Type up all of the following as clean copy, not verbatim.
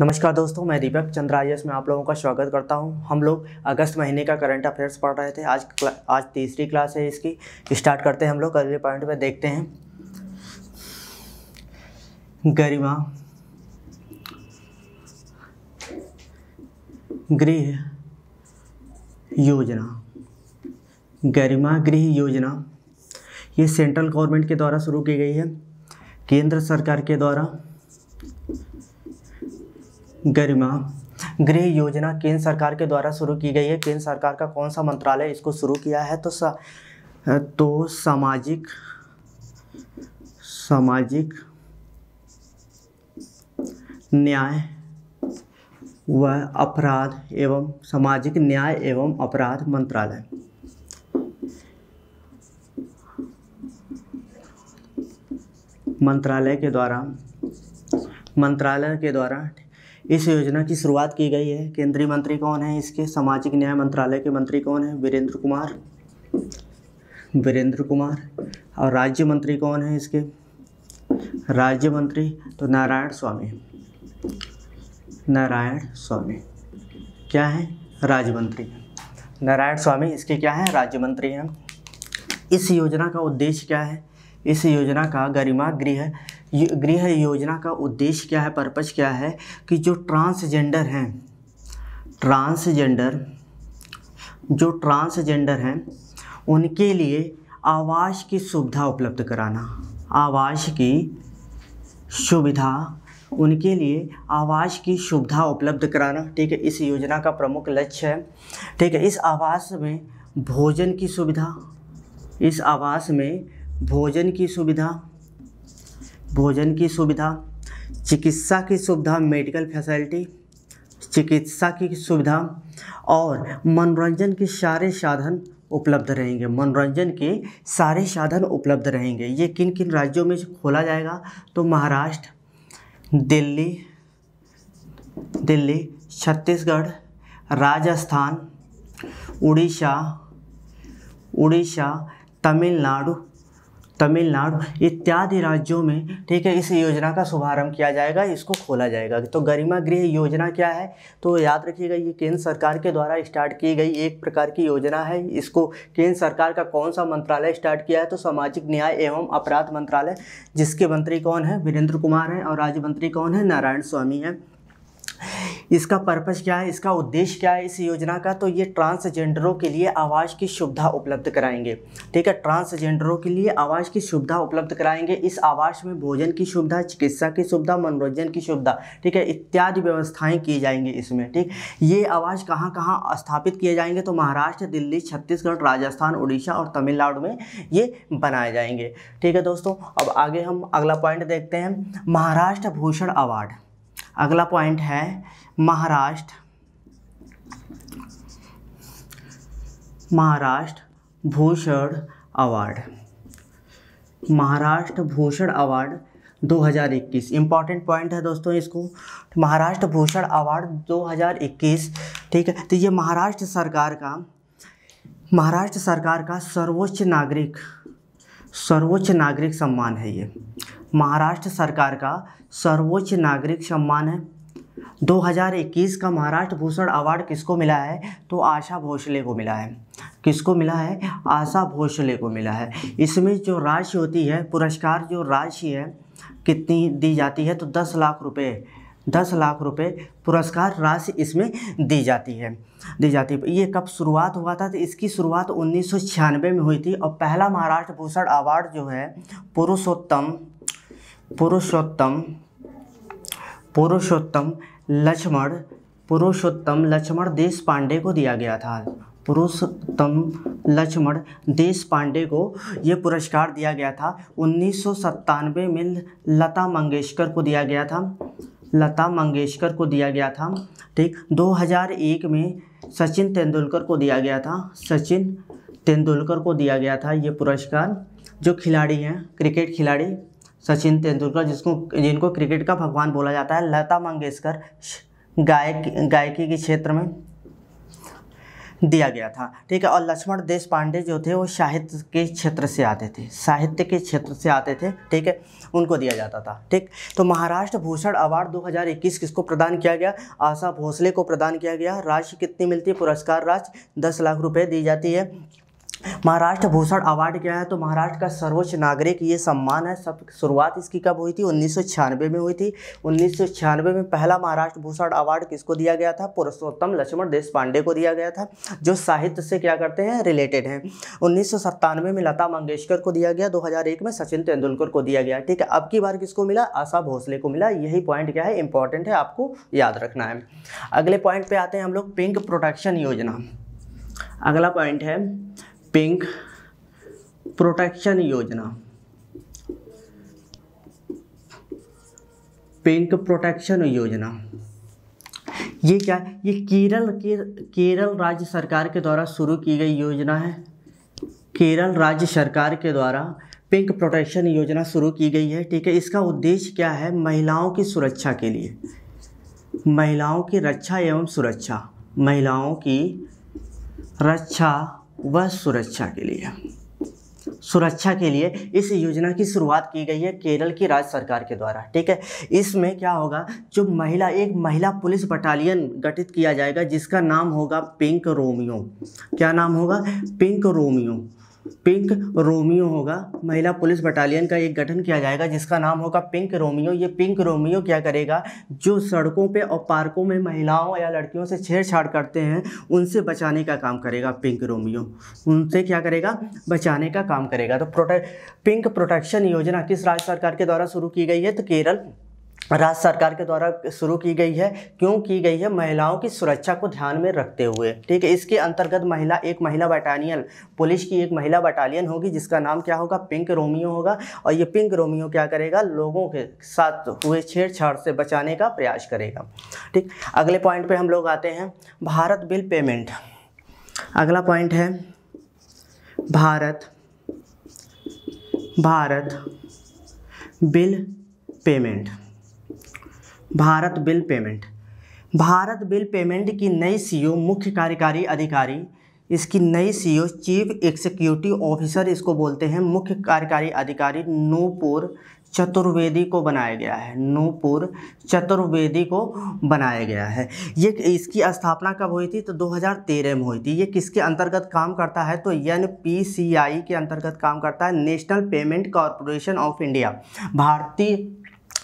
नमस्कार दोस्तों, मैं दीपक चंद्र IAS में आप लोगों का स्वागत करता हूं। हम लोग अगस्त महीने का करंट अफेयर्स पढ़ रहे थे। आज तीसरी क्लास है इसकी। स्टार्ट करते हैं। हम लोग अगले पॉइंट पे देखते हैं। गरिमा गृह योजना, गरिमा गृह योजना ये सेंट्रल गवर्नमेंट के द्वारा शुरू की गई है। केंद्र सरकार के द्वारा गरिमा गृह योजना केंद्र सरकार के द्वारा शुरू की गई है। केंद्र सरकार का कौन सा मंत्रालय इसको शुरू किया है? तो सामाजिक न्याय व अपराध एवं सामाजिक न्याय एवं अपराध मंत्रालय। मंत्रालय के द्वारा इस योजना की शुरुआत की गई है। केंद्रीय मंत्री कौन है इसके? सामाजिक न्याय मंत्रालय के मंत्री कौन है? वीरेंद्र कुमार। और राज्य मंत्री कौन है इसके? राज्य मंत्री तो नारायण स्वामी क्या है? राज्य मंत्री। नारायण स्वामी इसके क्या है? राज्य मंत्री हैं। इस योजना का उद्देश्य क्या है? इस योजना का गरिमा गृह योजना का उद्देश्य क्या है? पर्पस क्या है कि जो ट्रांसजेंडर हैं उनके लिए आवास की सुविधा उपलब्ध कराना। उपलब्ध कराना। ठीक है, इस योजना का प्रमुख लक्ष्य है। ठीक है, इस आवास में भोजन की सुविधा, चिकित्सा की सुविधा, मेडिकल फैसिलिटी, चिकित्सा की सुविधा और मनोरंजन के सारे साधन उपलब्ध रहेंगे। ये किन किन राज्यों में खोला जाएगा? तो महाराष्ट्र, दिल्ली, छत्तीसगढ़, राजस्थान, उड़ीसा, तमिलनाडु इत्यादि राज्यों में, ठीक है, इस योजना का शुभारंभ किया जाएगा, इसको खोला जाएगा। तो गरिमा गृह योजना क्या है? तो याद रखिएगा, ये केंद्र सरकार के द्वारा स्टार्ट की गई एक प्रकार की योजना है। इसको केंद्र सरकार का कौन सा मंत्रालय स्टार्ट किया है? तो सामाजिक न्याय एवं अपराध मंत्रालय, जिसके मंत्री कौन है? वीरेंद्र कुमार हैं। और राज्य मंत्री कौन है? नारायण स्वामी हैं। इसका पर्पस क्या है? इसका उद्देश्य क्या है इस योजना का? तो ये ट्रांसजेंडरों के लिए आवास की सुविधा उपलब्ध कराएंगे। ठीक है, ट्रांसजेंडरों के लिए आवास की सुविधा उपलब्ध कराएंगे। इस आवास में भोजन की सुविधा, चिकित्सा की सुविधा, मनोरंजन की सुविधा, ठीक है, इत्यादि व्यवस्थाएं की जाएंगी इसमें। ठीक, ये आवास कहाँ कहाँ स्थापित किए जाएंगे? तो महाराष्ट्र, दिल्ली, छत्तीसगढ़, राजस्थान, उड़ीसा और तमिलनाडु में ये बनाए जाएंगे। ठीक है दोस्तों, अब आगे हम अगला पॉइंट देखते हैं, महाराष्ट्र भूषण अवार्ड। अगला पॉइंट है Maharashtra Bhushan award 2021 important point है दोस्तों इसको। महाराष्ट्र भूषण अवार्ड 2021, ठीक है, तो ये महाराष्ट्र सरकार का सर्वोच्च नागरिक सम्मान है। ये महाराष्ट्र सरकार का सर्वोच्च नागरिक सम्मान है। 2021 का महाराष्ट्र भूषण अवार्ड किसको मिला है? तो आशा भोसले को मिला है। किसको मिला है? आशा भोसले को मिला है। इसमें जो राशि होती है, पुरस्कार जो राशि है कितनी दी जाती है? तो 10 लाख रुपए पुरस्कार राशि इसमें दी जाती है। ये कब शुरुआत हुआ था? तो इसकी शुरुआत 1996 में हुई थी। और पहला महाराष्ट्र भूषण अवार्ड जो है पुरुषोत्तम लक्ष्मण देश पांडे को दिया गया था। पुरुषोत्तम लक्ष्मण देश पांडे को ये पुरस्कार दिया गया था। 1997 में लता मंगेशकर को दिया गया था। ठीक, 2001 में सचिन तेंदुलकर को दिया गया था ये पुरस्कार। जो खिलाड़ी हैं, क्रिकेट खिलाड़ी सचिन तेंदुलकर, जिनको क्रिकेट का भगवान बोला जाता है। लता मंगेशकर गायकी के क्षेत्र में, दिया गया था, ठीक है। और लक्ष्मण देशपांडे जो थे वो साहित्य के क्षेत्र से आते थे, साहित्य के क्षेत्र से आते थे, ठीक है, उनको दिया जाता था, ठीक। तो महाराष्ट्र भूषण अवार्ड 2021 किसको प्रदान किया गया? आशा भोसले को प्रदान किया गया। राशि कितनी मिलती है? पुरस्कार राशि 10 लाख रुपए दी जाती है। महाराष्ट्र भूषण अवार्ड क्या है? तो महाराष्ट्र का सर्वोच्च नागरिक ये सम्मान है। सब शुरुआत इसकी कब हुई थी? 1996 में हुई थी। 1996 में पहला महाराष्ट्र भूषण अवार्ड किसको दिया गया था? पुरुषोत्तम लक्ष्मण देशपांडे को दिया गया था, जो साहित्य से क्या करते हैं? रिलेटेड हैं। 1997 में लता मंगेशकर को दिया गया। 2001 में सचिन तेंदुलकर को दिया गया, ठीक है। अब की बार किसको मिला? आशा भोसले को मिला। यही पॉइंट क्या है? इंपॉर्टेंट है, आपको याद रखना है। अगले पॉइंट पे आते हैं हम लोग, पिंक प्रोटेक्शन योजना। अगला पॉइंट है पिंक प्रोटेक्शन योजना। पिंक प्रोटेक्शन योजना ये क्या है? ये केरल राज्य सरकार के द्वारा शुरू की गई योजना है। केरल राज्य सरकार के द्वारा पिंक प्रोटेक्शन योजना शुरू की गई है, ठीक है। इसका उद्देश्य क्या है? महिलाओं की सुरक्षा के लिए, महिलाओं की रक्षा एवं सुरक्षा, महिलाओं की रक्षा व सुरक्षा के लिए, सुरक्षा के लिए इस योजना की शुरुआत की गई है केरल की राज्य सरकार के द्वारा, ठीक है। इसमें क्या होगा? जो एक महिला पुलिस बटालियन गठित किया जाएगा, जिसका नाम होगा पिंक रोमियो। क्या नाम होगा? Pink Romeo. पिंक रोमियो होगा। महिला पुलिस बटालियन का एक गठन किया जाएगा जिसका नाम होगा पिंक रोमियो। ये पिंक रोमियो क्या करेगा? जो सड़कों पे और पार्कों में महिलाओं या लड़कियों से छेड़छाड़ करते हैं, उनसे बचाने का काम करेगा पिंक रोमियो। उनसे क्या करेगा? बचाने का काम करेगा। तो पिंक प्रोटेक्शन योजना किस राज्य सरकार के द्वारा शुरू की गई है? तो केरल राज्य सरकार के द्वारा शुरू की गई है। क्यों की गई है? महिलाओं की सुरक्षा को ध्यान में रखते हुए, ठीक है। इसके अंतर्गत एक महिला बटालियन, पुलिस की एक महिला बटालियन होगी जिसका नाम क्या होगा? पिंक रोमियो होगा। और ये पिंक रोमियो क्या करेगा? लोगों के साथ हुए छेड़छाड़ से बचाने का प्रयास करेगा, ठीक। अगले पॉइंट पे हम लोग आते हैं, भारत बिल पेमेंट। अगला पॉइंट है Bharat bill payment. Bharat bill payment. Bharat bill payment की नई सीईओ, मुख्य कार्यकारी अधिकारी, इसकी नई सीईओ चीफ एग्जीक्यूटिव ऑफिसर इसको बोलते हैं, मुख्य कार्यकारी अधिकारी नूपुर चतुर्वेदी को बनाया गया है। नूपुर चतुर्वेदी को बनाया गया है। ये इसकी स्थापना कब हुई थी? तो 2013 में हुई थी। ये किसके अंतर्गत काम करता है? तो NPCI के अंतर्गत काम करता है, national payment corporation of India,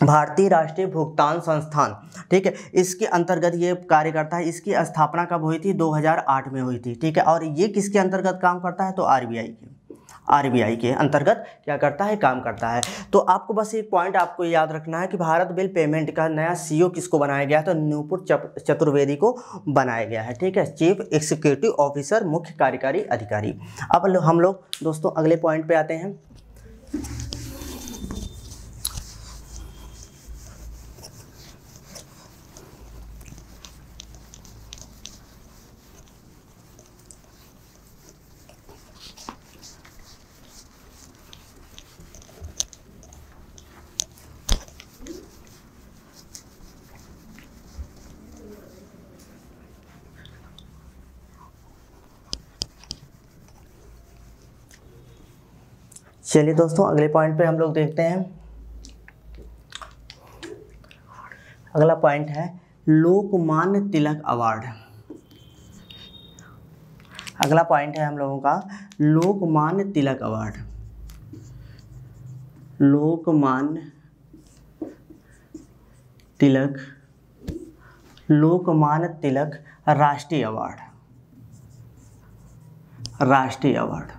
भारतीय राष्ट्रीय भुगतान संस्थान, ठीक है। इसके अंतर्गत ये कार्य करता है। इसकी स्थापना कब हुई थी? 2008 में हुई थी, ठीक है। और ये किसके अंतर्गत काम करता है? तो आरबीआई के अंतर्गत क्या करता है? काम करता है। तो आपको बस एक पॉइंट आपको याद रखना है कि भारत बिल पेमेंट का नया सीईओ किसको बनाया गया? तो नूपुर चतुर्वेदी को बनाया गया है, ठीक है। चीफ एग्जीक्यूटिव ऑफिसर, मुख्य कार्यकारी अधिकारी। अब हम लोग दोस्तों अगले पॉइंट पे आते हैं। चलिए दोस्तों अगले पॉइंट पे हम लोग देखते हैं। अगला पॉइंट है लोकमान्य तिलक अवार्ड। अगला पॉइंट है हम लोगों का लोकमान्य तिलक अवार्ड। लोकमान्य तिलक राष्ट्रीय अवार्ड।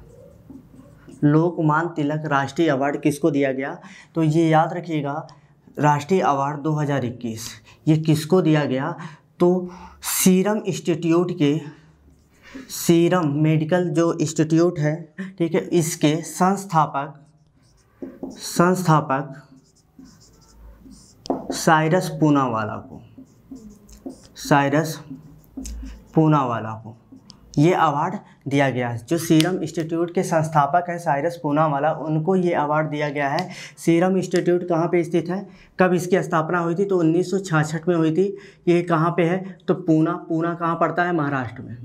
लोकमान्य तिलक राष्ट्रीय अवार्ड किसको दिया गया? तो ये याद रखिएगा, राष्ट्रीय अवार्ड 2021 ये किसको दिया गया? तो सीरम इंस्टीट्यूट के, सीरम मेडिकल जो इंस्टीट्यूट है, ठीक है, इसके संस्थापक साइरस पूनावाला को ये अवार्ड दिया गया है। जो सीरम इंस्टीट्यूट के संस्थापक हैं साइरस पूनावाला, उनको ये अवार्ड दिया गया है। सीरम इंस्टीट्यूट कहाँ पे स्थित है? कब इसकी स्थापना हुई थी? तो 1966 में हुई थी। ये कहाँ पे है? तो पूना कहाँ पड़ता है? महाराष्ट्र में।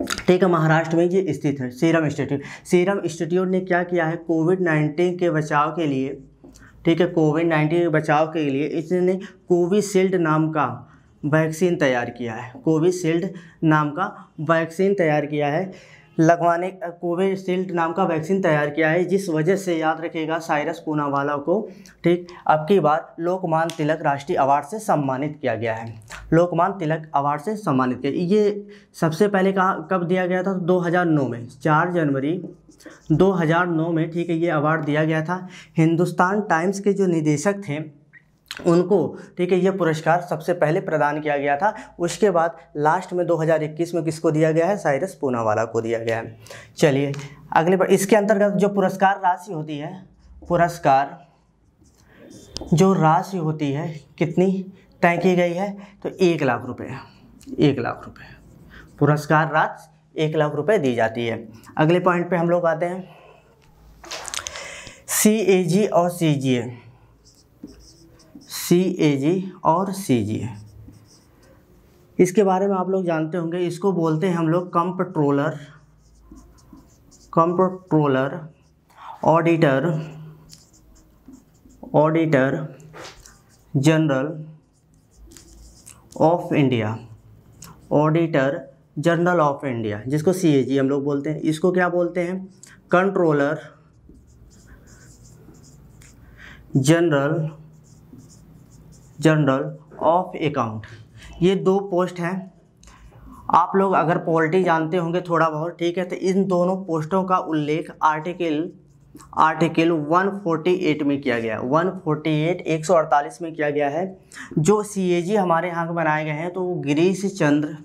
ठीक है, महाराष्ट्र में ये स्थित है सीरम इंस्टीट्यूट। सीरम इंस्टीट्यूट ने क्या किया है, कोविड-19 के बचाव के लिए, ठीक है, कोविड-19 के बचाव के लिए इसने कोविशील्ड नाम का वैक्सीन तैयार किया है। कोविशील्ड नाम का वैक्सीन तैयार किया है, कोविशील्ड नाम का वैक्सीन तैयार किया है, जिस वजह से याद रखिएगा साइरस पूनावाला को, ठीक, अब की बार लोकमान्य तिलक राष्ट्रीय अवार्ड से सम्मानित किया गया है। लोकमान्य तिलक अवार्ड से सम्मानित किया, ये सबसे पहले कब दिया गया था, 2009 में, 4 जनवरी 2009 में, ठीक है, ये अवार्ड दिया गया था। हिंदुस्तान टाइम्स के जो निदेशक थे उनको, ठीक है, ये पुरस्कार सबसे पहले प्रदान किया गया था। उसके बाद लास्ट में 2021 में किसको दिया गया है, साइरस पूनावाला को दिया गया है। चलिए अगले पर, इसके अंतर्गत जो पुरस्कार राशि होती है, पुरस्कार जो राशि होती है कितनी तय की गई है, तो 1 लाख रुपये, 1 लाख रुपये पुरस्कार राशि 1 लाख रुपये दी जाती है। अगले पॉइंट पे हम लोग आते हैं, CAG और CGA, CAG और CGA, इसके बारे में आप लोग जानते होंगे। इसको बोलते हैं हम लोग controller, auditor general of India, auditor general of India, जिसको CAG हम लोग बोलते हैं। इसको क्या बोलते हैं, कंट्रोलर जनरल ऑफ अकाउंट। ये 2 पोस्ट हैं। आप लोग अगर पॉलिटी जानते होंगे थोड़ा बहुत, ठीक है, तो इन दोनों पोस्टों का उल्लेख आर्टिकल 148 में किया गया, 148 में किया गया है। जो CAG हमारे यहाँ के बनाए गए हैं तो वो गिरीश चंद्र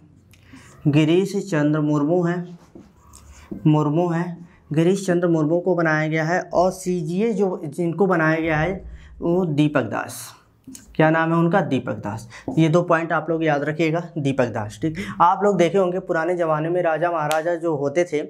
मुर्मू हैं, गिरीश चंद्र मुर्मू को बनाया गया है। और CGA जो जिनको बनाया गया है वो दीपक दास, क्या नाम है उनका, दीपक दास। ये 2 पॉइंट आप लोग याद रखिएगा, दीपक दास, ठीक। आप लोग देखे होंगे पुराने ज़माने में राजा महाराजा जो होते थे,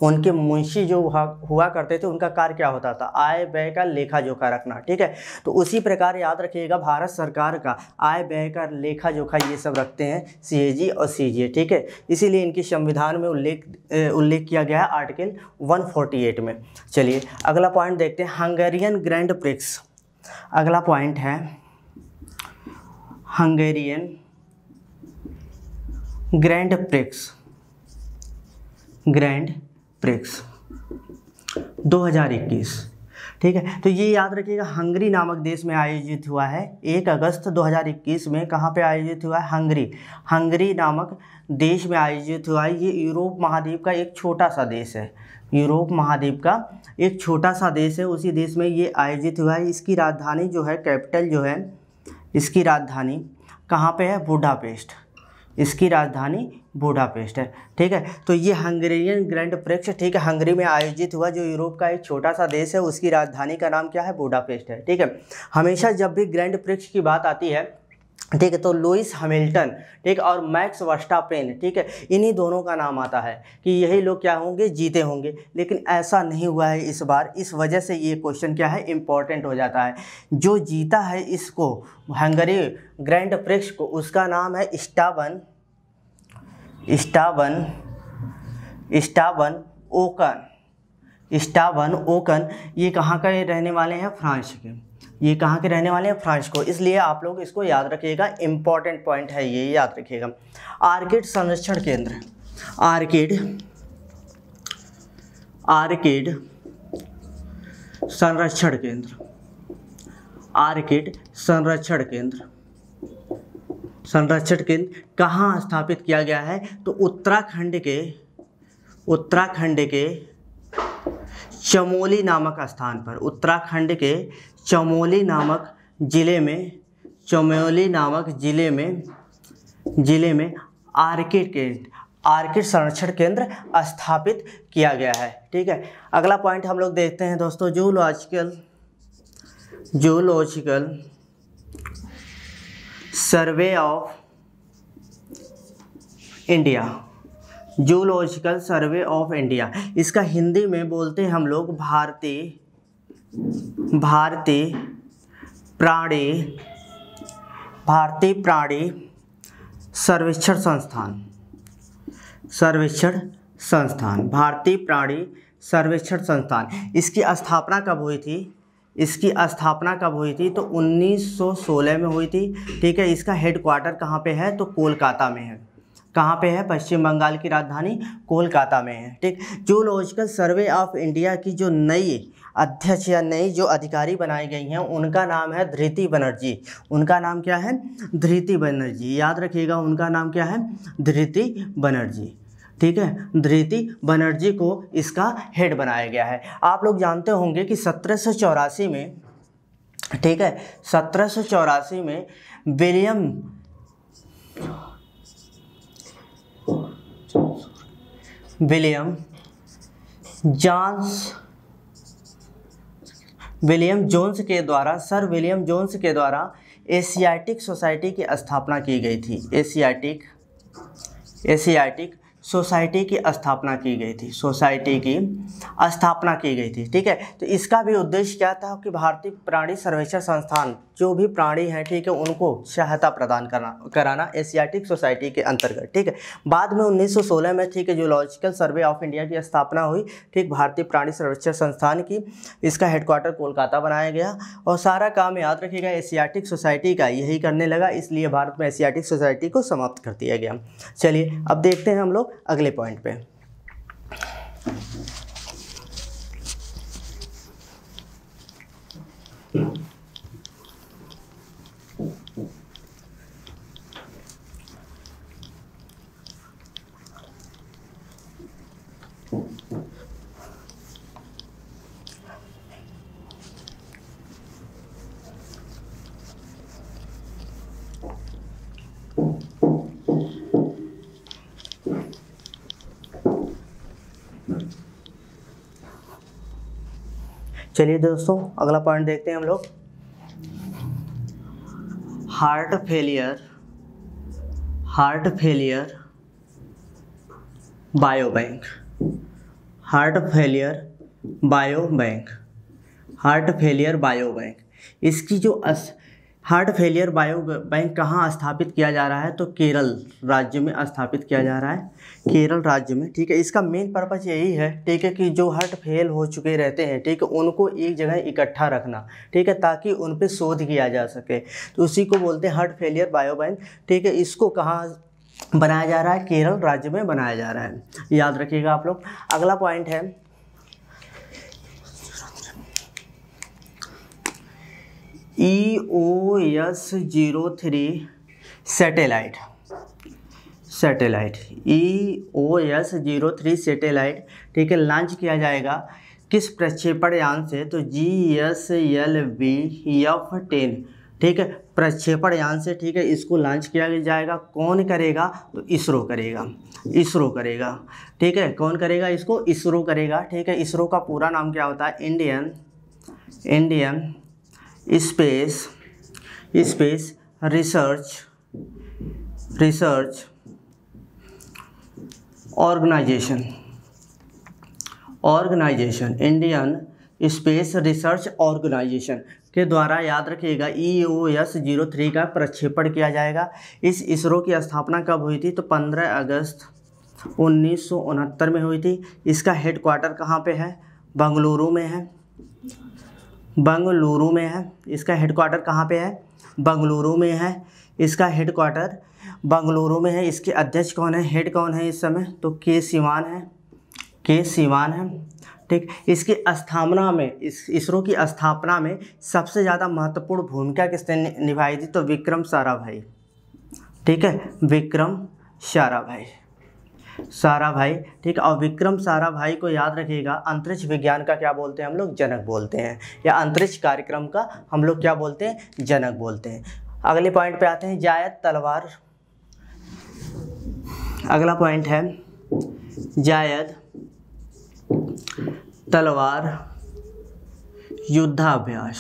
उनके मुंशी जो हुआ करते थे, उनका कार्य क्या होता था, आय व्यय का लेखा जोखा रखना, ठीक है। तो उसी प्रकार याद रखिएगा भारत सरकार का आय व्यय का लेखा जोखा ये सब रखते हैं CAG और CGA, ठीक है। इसीलिए इनकी संविधान में उल्लेख किया गया है आर्टिकल 148 में। चलिए अगला पॉइंट देखते हैं, हंगेरियन ग्रैंड प्रिक्स। अगला पॉइंट है हंगेरियन ग्रैंड प्रिक्स 2021, ठीक है। तो ये याद रखिएगा, हंगरी नामक देश में आयोजित हुआ है 1 अगस्त 2021 में। कहाँ पे आयोजित हुआ है, हंगरी नामक देश में आयोजित हुआ है। ये यूरोप महाद्वीप का एक छोटा सा देश है, यूरोप महाद्वीप का एक छोटा सा देश है, उसी देश में ये आयोजित हुआ है। इसकी राजधानी जो है, कैपिटल जो है, इसकी राजधानी कहाँ पे है, बुडापेस्ट, इसकी राजधानी बुडापेस्ट है, ठीक है। तो ये हंगेरियन ग्रैंड प्रिक्स, ठीक है, हंगरी में आयोजित हुआ, जो यूरोप का एक छोटा सा देश है, उसकी राजधानी का नाम क्या है, बुडापेस्ट है, ठीक है। हमेशा जब भी ग्रैंड प्रिक्स की बात आती है, ठीक है, तो लुइस हैमिल्टन, ठीक, और मैक्स वर्स्टापेन, ठीक है, इन्हीं दोनों का नाम आता है कि यही लोग क्या होंगे, जीते होंगे। लेकिन ऐसा नहीं हुआ है इस बार, इस वजह से ये क्वेश्चन क्या है, इम्पोर्टेंट हो जाता है। जो जीता है इसको, हंगरी ग्रैंड प्रिक्स को, उसका नाम है स्टाबन ओकन। ये कहाँ के रहने वाले हैं, फ्रांस के। ये कहाँ के रहने वाले हैं, फ्रांस को। इसलिए आप लोग इसको याद रखिएगा, इम्पॉर्टेंट पॉइंट है ये, याद रखिएगा। आर्किड संरक्षण केंद्र, आर्किड संरक्षण केंद्र कहाँ स्थापित किया गया है, तो उत्तराखंड के चमोली नामक स्थान पर, उत्तराखंड के चमोली नामक जिले में आर्किड संरक्षण केंद्र स्थापित किया गया है, ठीक है। अगला पॉइंट हम लोग देखते हैं दोस्तों, zoological survey of India, zoological survey of India. इसका हिंदी में बोलते हैं हम लोग भारतीय प्राणी सर्वेक्षण संस्थान, सर्वेक्षण संस्थान, भारतीय प्राणी सर्वेक्षण संस्थान। इसकी स्थापना कब हुई थी? इसकी स्थापना कब हुई थी? तो 1916 में हुई थी। ठीक है, इसका हेडक्वार्टर कहाँ पे है? तो कोलकाता में है। कहाँ पे है? पश्चिम बंगाल की राजधानी कोलकाता में है। ठीक, जूलॉजिकल सर्वे ऑफ इंडिया की जो नई अध्यक्ष या नई जो अधिकारी बनाई गई हैं उनका नाम है धृति बनर्जी। उनका नाम क्या है? धृति बनर्जी। याद रखिएगा, उनका नाम क्या है? धृति बनर्जी। ठीक है, धृति बनर्जी को इसका हेड बनाया गया है। आप लोग जानते होंगे कि 1784 में, ठीक है, 1784 में विलियम जोन्स के द्वारा, सर विलियम जोन्स के द्वारा एशियाटिक सोसाइटी की स्थापना की गई थी। एशियाटिक सोसाइटी की स्थापना की गई थी। सोसाइटी की स्थापना की गई थी। ठीक है, तो इसका भी उद्देश्य क्या था कि भारतीय प्राणी सर्वेक्षण संस्थान जो भी प्राणी हैं, ठीक है, उनको सहायता प्रदान कराना एशियाटिक सोसाइटी के अंतर्गत। ठीक है, बाद में 1916 में, ठीक है, जूलॉजिकल सर्वे ऑफ इंडिया की स्थापना हुई। ठीक, भारतीय प्राणी सर्वेक्षण संस्थान की, इसका हेडक्वार्टर कोलकाता बनाया गया और सारा काम याद रखिएगा एशियाटिक सोसाइटी का यही करने लगा, इसलिए भारत में एशियाटिक सोसाइटी को समाप्त कर दिया गया। चलिए अब देखते हैं हम लोग अगले पॉइंट पे। चलिए दोस्तों अगला पॉइंट देखते हैं हम लोग। Heart failure bio bank. इसकी जो हार्ट फेलियर बायो बैंक कहाँ स्थापित किया जा रहा है? तो केरल राज्य में स्थापित किया जा रहा है, केरल राज्य में। ठीक है, इसका मेन पर्पस यही है, ठीक है, कि जो हार्ट फेल हो चुके रहते हैं, ठीक है, उनको एक जगह इकट्ठा रखना, ठीक है, ताकि उन पे शोध किया जा सके। तो उसी को बोलते हैं हार्ट फेलियर बायो बैंक। ठीक है, इसको कहाँ बनाया जा रहा है? केरल राज्य में बनाया जा रहा है, याद रखिएगा आप लोग। अगला पॉइंट है EOS-03 सैटेलाइट। EOS-03 सैटेलाइट, ठीक है, लॉन्च किया जाएगा किस प्रक्षेपण यान से? तो GSLV-F10, ठीक है, प्रक्षेपण यान से। ठीक है, इसको लॉन्च किया जाएगा। कौन करेगा? तो इसरो करेगा। ठीक है, कौन करेगा इसको? इसरो करेगा। ठीक है, इसरो का पूरा नाम क्या होता है? Indian space research organisation. Indian space research organisation के द्वारा, याद रखिएगा, EOS-03 का प्रक्षेपण किया जाएगा। इस इसरो की स्थापना कब हुई थी? तो 15 अगस्त 1969 में हुई थी। इसका हेडक्वार्टर कहाँ पे है? बंगलुरु में है। इसका हेडक्वार्टर कहाँ पे है? बंगलुरु में है। इसका हेडक्वार्टर बंगलुरु में है। इसके अध्यक्ष कौन है? हेड कौन है इस समय? तो के सिवान है। ठीक, इसकी स्थापना में, इस इसरो की स्थापना में सबसे ज़्यादा महत्वपूर्ण भूमिका किसने निभाई थी? तो विक्रम साराभाई। ठीक है, विक्रम साराभाई। ठीक, और विक्रम साराभाई को याद रखिएगा, अंतरिक्ष विज्ञान का क्या बोलते हैं हम लोग? जनक बोलते हैं, या अंतरिक्ष कार्यक्रम का हम लोग क्या बोलते हैं? जनक बोलते हैं। अगले पॉइंट पे आते हैं, जायद तलवार। अगला पॉइंट है जायद तलवार युद्धाभ्यास।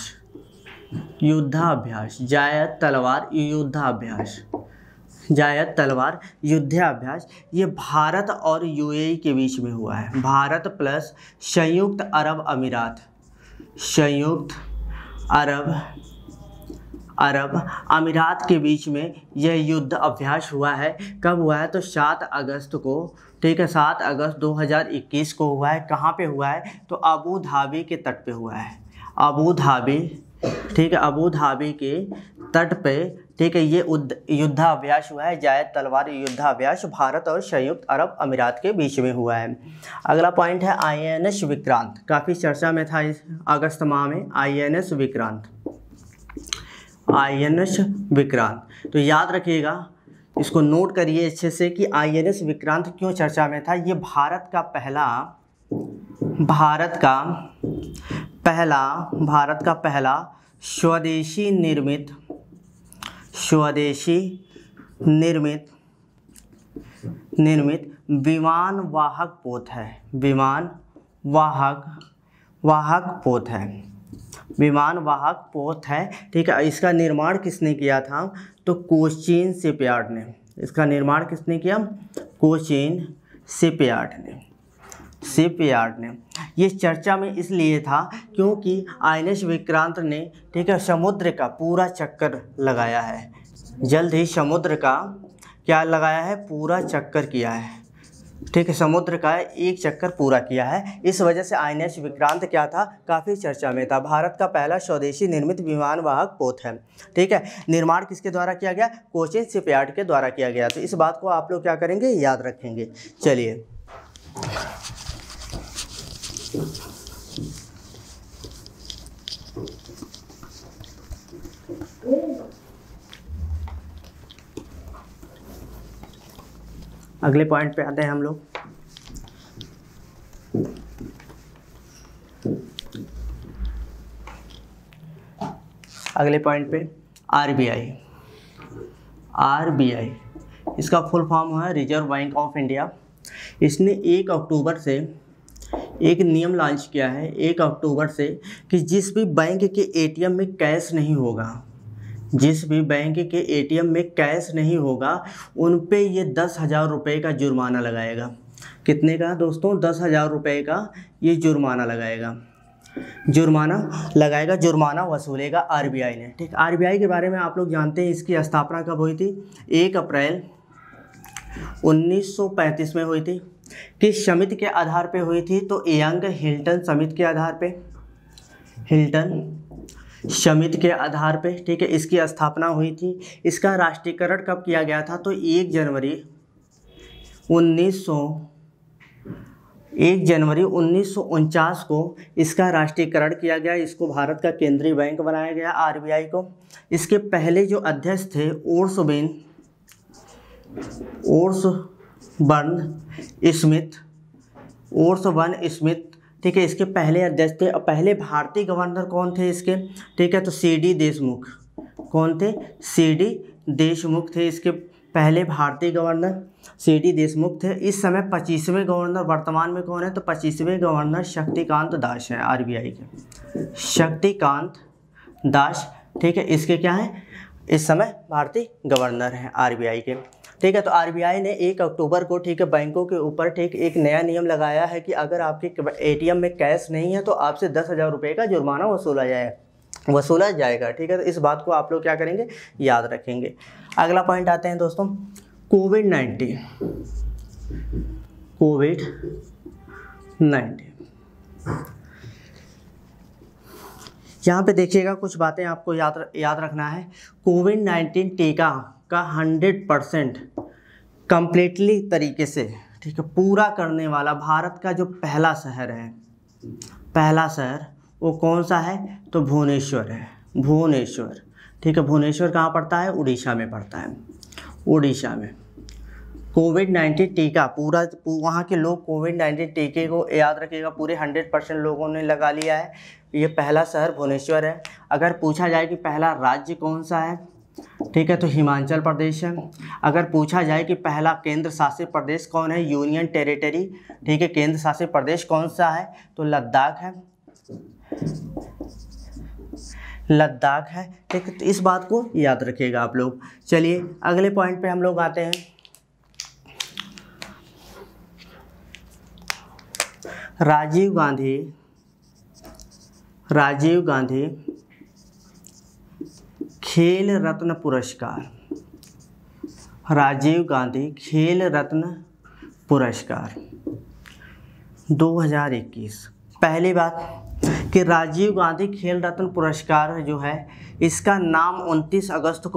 जायद तलवार युद्धाभ्यास, ये भारत और UAE के बीच में हुआ है। भारत प्लस संयुक्त अरब अरब अमीरात के बीच में यह युद्ध अभ्यास हुआ है। कब हुआ है? तो 7 अगस्त को, ठीक है, 7 अगस्त 2021 को हुआ है। कहाँ पे हुआ है? तो अबू धाबी के तट पे हुआ है। अबू धाबी, ठीक है, अबू धाबी के तट पे, ठीक है, ये युद्धाभ्यास हुआ है। जायद तलवार युद्धाभ्यास भारत और संयुक्त अरब अमीरात के बीच में हुआ है। अगला पॉइंट है INS विक्रांत। काफ़ी चर्चा में था इस अगस्त माह में INS विक्रांत। INS विक्रांत, तो याद रखिएगा, इसको नोट करिए अच्छे से कि INS विक्रांत क्यों चर्चा में था। ये भारत का पहला स्वदेशी निर्मित विमान वाहक पोत है। विमान वाहक पोत है, ठीक है। इसका निर्माण किसने किया था? तो कोचीन शिपयार्ड ने। इसका निर्माण किसने किया? कोचीन शिपयार्ड ने। ये चर्चा में इसलिए था क्योंकि INS विक्रांत ने, ठीक है, समुद्र का पूरा चक्कर लगाया है। जल्द ही समुद्र का क्या लगाया है? पूरा चक्कर किया है, ठीक है, समुद्र का एक चक्कर पूरा किया है। इस वजह से INS विक्रांत क्या था? काफ़ी चर्चा में था। भारत का पहला स्वदेशी निर्मित विमान वाहक पोत है, ठीक है। निर्माण किसके द्वारा किया गया? कोचीन शिपयार्ड के द्वारा किया गया। तो इस बात को आप लोग क्या करेंगे? याद रखेंगे। चलिए अगले पॉइंट पे आते हैं हम लोग। अगले पॉइंट पे RBI, इसका फुल फॉर्म है रिजर्व बैंक ऑफ इंडिया। इसने 1 अक्टूबर से एक नियम लॉन्च किया है, 1 अक्टूबर से, कि जिस भी बैंक के ATM में कैश नहीं होगा, उन पे ये 10,000 रुपये का जुर्माना लगाएगा। कितने का दोस्तों? 10,000 रुपये का ये जुर्माना जुर्माना वसूलेगा RBI ने, ठीक। RBI के बारे में आप लोग जानते हैं, इसकी स्थापना कब हुई थी? 1 अप्रैल 1935 में हुई थी। किस समिति के आधार पे हुई थी? तो यंग हिल्टन समिति के आधार पे, ठीक है, इसकी स्थापना हुई थी। इसका राष्ट्रीयकरण कब किया गया था? तो 1 जनवरी 1949 को इसका राष्ट्रीयकरण किया गया। इसको भारत का केंद्रीय बैंक बनाया गया RBI को। इसके पहले जो अध्यक्ष थे ओर्सबर्न स्मिथ, ठीक है, इसके पहले अध्यक्ष थे। और पहले भारतीय गवर्नर कौन थे इसके? ठीक है, तो CD देशमुख। कौन थे? CD देशमुख थे इसके पहले भारतीय गवर्नर, CD देशमुख थे। इस समय 25वें गवर्नर वर्तमान में कौन है? तो 25वें गवर्नर शक्तिकांत दास हैं RBI के, शक्तिकांत दास, ठीक है। इसके क्या हैं? इस समय भारतीय गवर्नर हैं RBI के, ठीक है। तो RBI ने 1 अक्टूबर को, ठीक है, बैंकों के ऊपर, ठीक, एक नया नियम लगाया है कि अगर आपके ATM में कैश नहीं है तो आपसे 10,000 रुपये का जुर्माना वसूला जाएगा, ठीक है। तो इस बात को आप लोग क्या करेंगे? याद रखेंगे। अगला पॉइंट आते हैं दोस्तों, कोविड-19। यहाँ पे देखिएगा, कुछ बातें आपको याद रखना है। कोविड-19 टीका का 100% कम्प्लीटली तरीके से, ठीक है, पूरा करने वाला भारत का जो पहला शहर है, वो कौन सा है? तो भुवनेश्वर है। भुवनेश्वर, ठीक है। भुवनेश्वर कहाँ पड़ता है? उड़ीसा में पड़ता है। उड़ीसा में कोविड-19 टीका पूरा, वहाँ के लोग कोविड-19 टीके को, याद रखिएगा, पूरे 100% लोगों ने लगा लिया है। ये पहला शहर भुवनेश्वर है। अगर पूछा जाए कि पहला राज्य कौन सा है, ठीक है, तो हिमाचल प्रदेश है। अगर पूछा जाए कि पहला केंद्र शासित प्रदेश कौन है, यूनियन टेरिटरी, ठीक है, केंद्र शासित प्रदेश कौन सा है, तो लद्दाख है। लद्दाख है, ठीक है। तो इस बात को याद रखिएगा आप लोग। चलिए अगले पॉइंट पे हम लोग आते हैं। राजीव गांधी खेल रत्न पुरस्कार, राजीव गांधी खेल रत्न पुरस्कार 2021। पहली बात कि राजीव गांधी खेल रत्न पुरस्कार जो है इसका नाम 29 अगस्त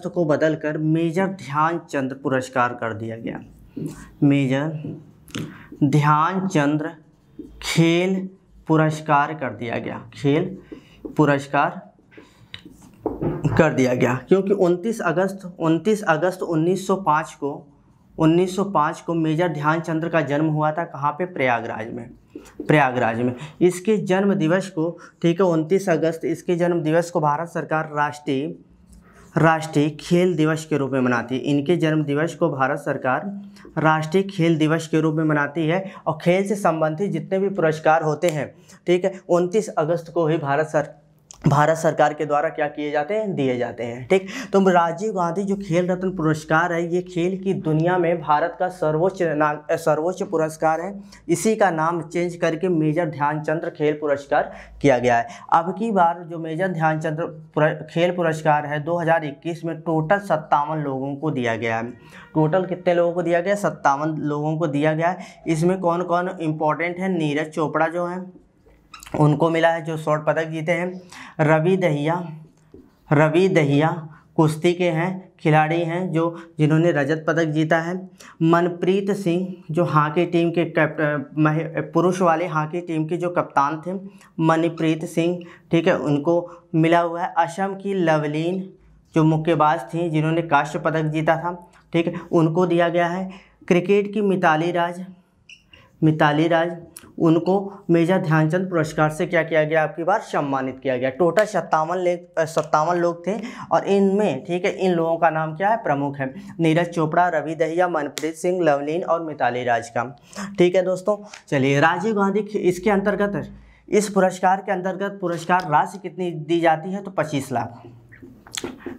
को बदलकर मेजर ध्यानचंद पुरस्कार कर दिया गया। मेजर ध्यानचंद खेल पुरस्कार कर दिया गया, खेल पुरस्कार कर दिया गया, क्योंकि 29 अगस्त 1905 को मेजर ध्यानचंद का जन्म हुआ था। कहाँ पे? प्रयागराज में। इसके जन्म दिवस को, ठीक है, 29 अगस्त, इसके जन्म दिवस को भारत सरकार राष्ट्रीय खेल दिवस के रूप में मनाती है। इनके जन्म दिवस को भारत सरकार राष्ट्रीय खेल दिवस के रूप में मनाती है। और खेल से संबंधित जितने भी पुरस्कार होते हैं, ठीक है, 29 अगस्त को ही भारत सरकार के द्वारा क्या किए जाते हैं? दिए जाते हैं। ठीक, तो राजीव गांधी जो खेल रत्न पुरस्कार है, ये खेल की दुनिया में भारत का सर्वोच्च पुरस्कार है। इसी का नाम चेंज करके मेजर ध्यानचंद खेल पुरस्कार किया गया है। अब की बार जो मेजर ध्यानचंद खेल पुरस्कार है 2021 में टोटल 57 लोगों को दिया गया है। टोटल कितने लोगों को दिया गया? 57 लोगों को दिया गया है। इसमें कौन कौन इंपॉर्टेंट है? नीरज चोपड़ा जो है उनको मिला है, जो स्वर्ण पदक जीते हैं। रवि दहिया कुश्ती के हैं, खिलाड़ी हैं जिन्होंने रजत पदक जीता है। मनप्रीत सिंह जो हॉकी टीम के पुरुष वाले हॉकी टीम के जो कप्तान थे, मनप्रीत सिंह, ठीक है, उनको मिला हुआ है। असम की लवलीन जो मुक्केबाज थी जिन्होंने कांस्य पदक जीता था, ठीक है, उनको दिया गया है। क्रिकेट की मिताली राज उनको मेजर ध्यानचंद पुरस्कार से क्या किया गया? आपकी बार सम्मानित किया गया। टोटल 57 लोग थे और इनमें, ठीक है, इन लोगों का नाम क्या है? प्रमुख है नीरज चोपड़ा, रवि दहिया, मनप्रीत सिंह, लवलीन और मिताली राज का। ठीक है दोस्तों, चलिए राजीव गांधी इसके अंतर्गत, इस पुरस्कार के अंतर्गत पुरस्कार राशि कितनी दी जाती है? तो 25 लाख।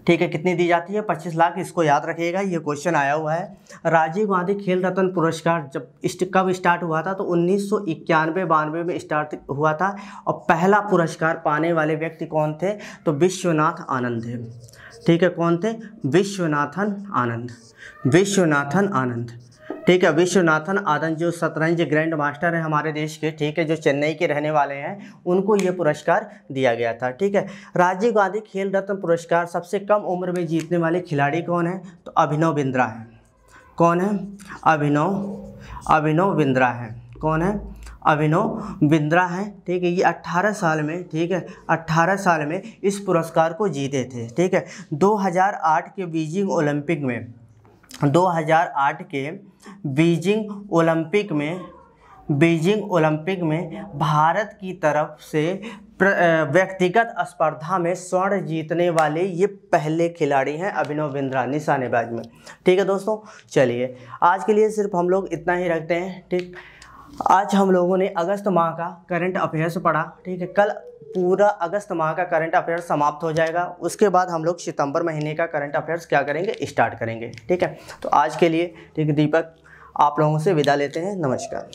ठीक है, कितनी दी जाती है? 25 लाख। इसको याद रखिएगा, ये क्वेश्चन आया हुआ है। राजीव गांधी खेल रत्न पुरस्कार कब स्टार्ट हुआ था? तो 1991-92 में स्टार्ट हुआ था। और पहला पुरस्कार पाने वाले व्यक्ति कौन थे? तो विश्वनाथ आनंद थे। ठीक है, कौन थे? विश्वनाथन आनंद। ठीक है, विश्वनाथन आनंद जो शतरंज ग्रैंड मास्टर है हमारे देश के, ठीक है, जो चेन्नई के रहने वाले हैं, उनको ये पुरस्कार दिया गया था। ठीक है, राजीव गांधी खेल रत्न पुरस्कार सबसे कम उम्र में जीतने वाले खिलाड़ी कौन है? तो अभिनव बिंद्रा है। कौन है? अभिनव बिंद्रा है। कौन है? अभिनव बिंद्रा है। ठीक है, ये 18 साल में, ठीक है, 18 साल में इस पुरस्कार को जीते थे। ठीक है, 2008 के बीजिंग ओलंपिक में भारत की तरफ से व्यक्तिगत स्पर्धा में स्वर्ण जीतने वाले ये पहले खिलाड़ी हैं, अभिनव बिंद्रा, निशानेबाज में। ठीक है दोस्तों, चलिए आज के लिए सिर्फ हम लोग इतना ही रखते हैं। ठीक, आज हम लोगों ने अगस्त माह का करंट अफेयर्स पढ़ा। ठीक है, कल पूरा अगस्त माह का करंट अफेयर्स समाप्त हो जाएगा। उसके बाद हम लोग सितंबर महीने का करंट अफेयर्स क्या करेंगे? स्टार्ट करेंगे। ठीक है, तो आज के लिए, ठीक है, दीपक आप लोगों से विदा लेते हैं। नमस्कार।